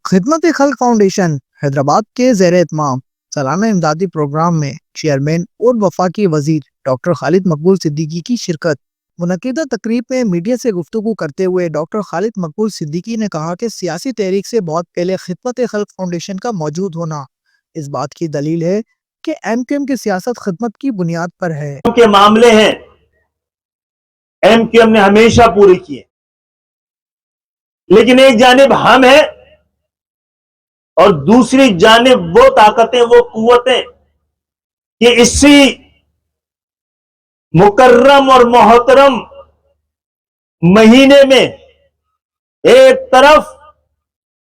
خدمت خلق فاؤنڈیشن حیدرآباد کے زیر اہتمام سالانہ امدادی پروگرام میں چیئرمین اور وفاقی وزیر ڈاکٹر خالد مقبول صدیقی کی شرکت۔ منعقدہ تقریب میں میڈیا سے گفتگو کرتے ہوئے ڈاکٹر خالد مقبول صدیقی نے کہا کہ سیاسی تحریک سے بہت پہلے خدمت خلق فاؤنڈیشن کا موجود ہونا اس بات کی دلیل ہے کہ ایم کیو ایم کی سیاست خدمت کی بنیاد پر ہے۔ کے معاملے ہیں ایم کیو ایم نے ہمیشہ پوری کیے، لیکن ایک جانب ہم ہیں اور دوسری جانب وہ طاقتیں، وہ قوتیں کہ اسی مکرم اور محترم مہینے میں ایک طرف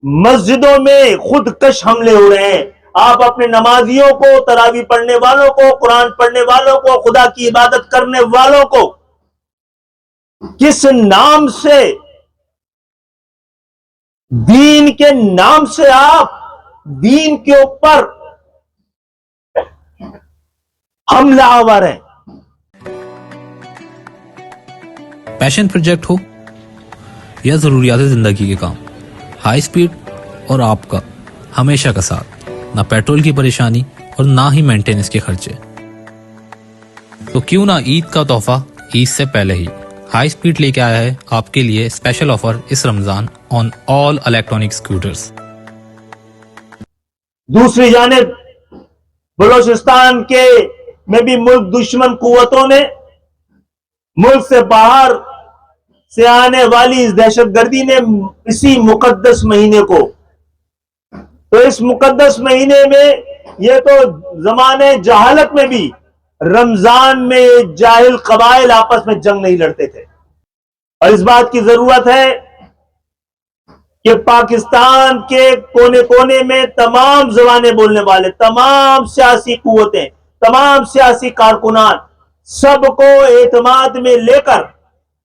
مسجدوں میں خودکش حملے ہو رہے ہیں۔ آپ اپنے نمازیوں کو، تراویح پڑھنے والوں کو، قرآن پڑھنے والوں کو، خدا کی عبادت کرنے والوں کو کس نام سے، دین کے نام سے آپ دین کے اوپر حملہ آور ہیں۔ پیشن پروجیکٹ ہو یا ضروریات زندگی کے کام، ہائی سپیڈ اور آپ کا ہمیشہ کا ساتھ، نہ پیٹرول کی پریشانی اور نہ ہی مینٹیننس کے خرچے، تو کیوں نہ عید کا تحفہ عید سے پہلے ہی ہائی سپیڈ لے کے آیا ہے آپ کے لیے اسپیشل آفر اس رمضان آن آل الیکٹرانک اسکوٹرز۔ دوسری جانب بلوچستان کے میں بھی ملک دشمن قوتوں نے ملک سے باہر سے آنے والی اس دہشت گردی نے اسی مقدس مہینے کو، تو اس مقدس مہینے میں یہ تو زمانے جہالت میں بھی رمضان میں جاہل قبائل آپس میں جنگ نہیں لڑتے تھے، اور اس بات کی ضرورت ہے کہ پاکستان کے کونے کونے میں تمام زبانیں بولنے والے، تمام سیاسی قوتیں، تمام سیاسی کارکنان سب کو اعتماد میں لے کر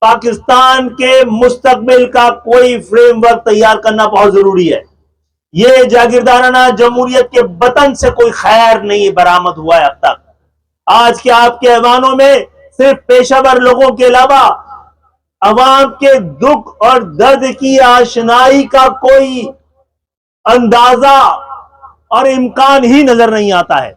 پاکستان کے مستقبل کا کوئی فریم ورک تیار کرنا بہت ضروری ہے۔ یہ جاگیردارانہ جمہوریت کے بطن سے کوئی خیر نہیں برآمد ہوا ہے اب تک۔ آج کے آپ کے ایوانوں میں صرف پیشہ ور لوگوں کے علاوہ عوام کے دکھ اور درد کی آشنائی کا کوئی اندازہ اور امکان ہی نظر نہیں آتا ہے۔